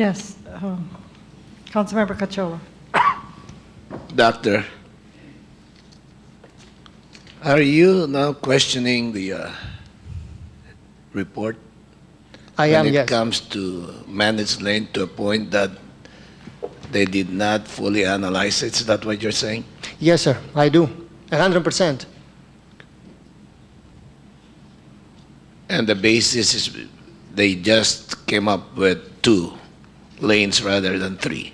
Yes, Councilmember Cachola. Doctor, are you now questioning the report I am, when it yes. comes to managed lane to a point that they did not fully analyze it? Is that what you're saying? Yes, sir, I do. 100%. And the basis is they just came up with 2 lanes rather than 3.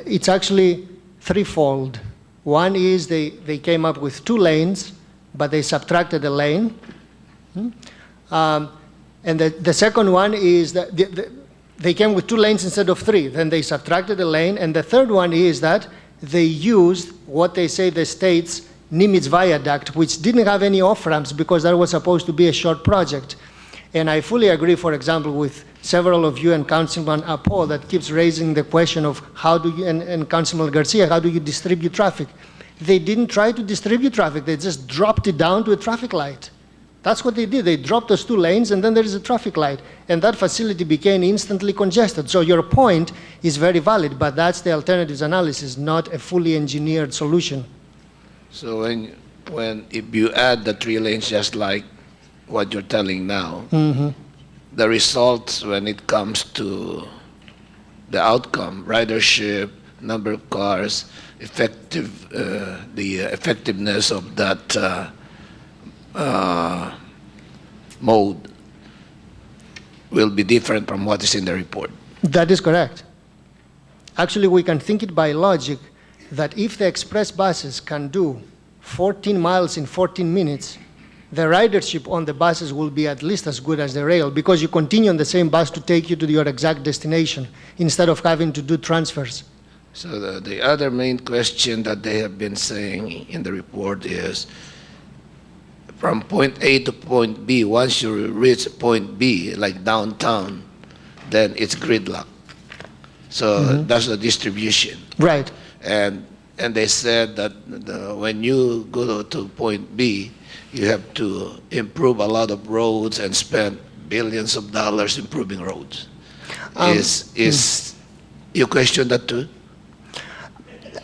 It's actually threefold. One is they came up with 2 lanes, but they subtracted a lane. And the second one is that they came with 2 lanes instead of 3. Then they subtracted a lane. And the third one is that they used what they say the state's Nimitz Viaduct, which didn't have any off-ramps because that was supposed to be a short project. And I fully agree, for example, with several of you and Councilman Apo that keeps raising the question of how do you, and Councilman Garcia, how do you distribute traffic? They didn't try to distribute traffic. They just dropped it down to a traffic light. That's what they did. They dropped those 2 lanes, and then there is a traffic light. And that facility became instantly congested. So your point is very valid, but that's the alternatives analysis, not a fully engineered solution. So if you add the 3 lanes just like what you're telling now, the results when it comes to the outcome, ridership, number of cars, the effectiveness of that mode will be different from what is in the report. That is correct. Actually, we can think it by logic that if the express buses can do 14 miles in 14 minutes, the ridership on the buses will be at least as good as the rail because you continue on the same bus to take you to your exact destination instead of having to do transfers. So the other main question that they have been saying in the report is from point A to point B, once you reach point B, like downtown, then it's gridlock. So that's the distribution. Right. And they said that when you go to point B, you have to improve a lot of roads and spend billions of dollars improving roads. You question that too?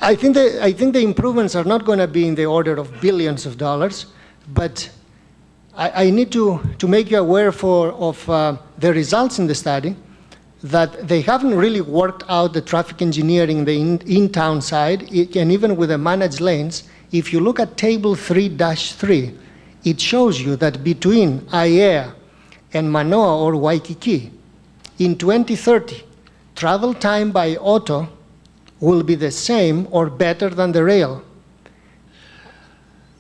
I think the improvements are not going to be in the order of billions of dollars, but I need to make you aware of the results in the study that they haven't really worked out the traffic engineering, the in-town side, and even with the managed lanes. If you look at table 3-3, it shows you that between Aiea and Manoa or Waikiki, in 2030, travel time by auto will be the same or better than the rail.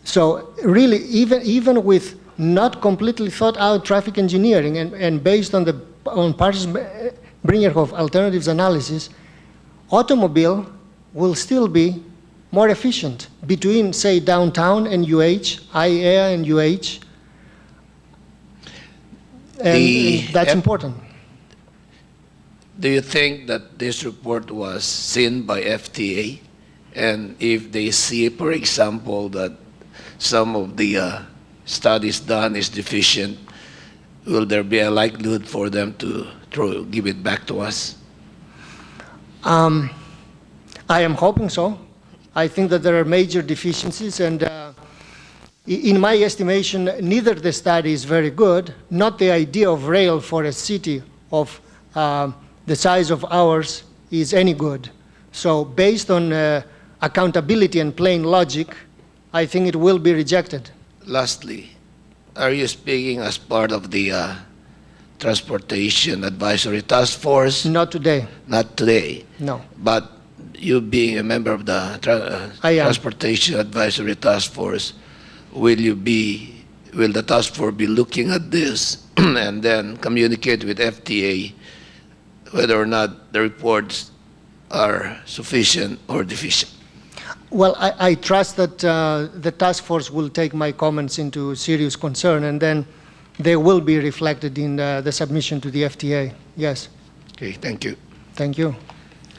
So really, even with not completely thought out traffic engineering and based on Panos Bringerhoff alternatives analysis, automobile will still be more efficient between, say, downtown and UH, IAEA and UH, and that's important. Do you think that this report was seen by FTA? And if they see, for example, that some of the studies done is deficient, will there be a likelihood for them to give it back to us? I am hoping so. I think that there are major deficiencies, and in my estimation, neither the study is very good, not the idea of rail for a city of the size of ours is any good. So based on accountability and plain logic, I think it will be rejected. Lastly, are you speaking as part of the Transportation Advisory Task Force? Not today. Not today. No. But you being a member of the Transportation Advisory Task Force, will the task force be looking at this and then communicate with FTA whether or not the reports are sufficient or deficient? Well, I trust that the task force will take my comments into serious concern, and then they will be reflected in the submission to the FTA. Yes. Okay, thank you. Thank you.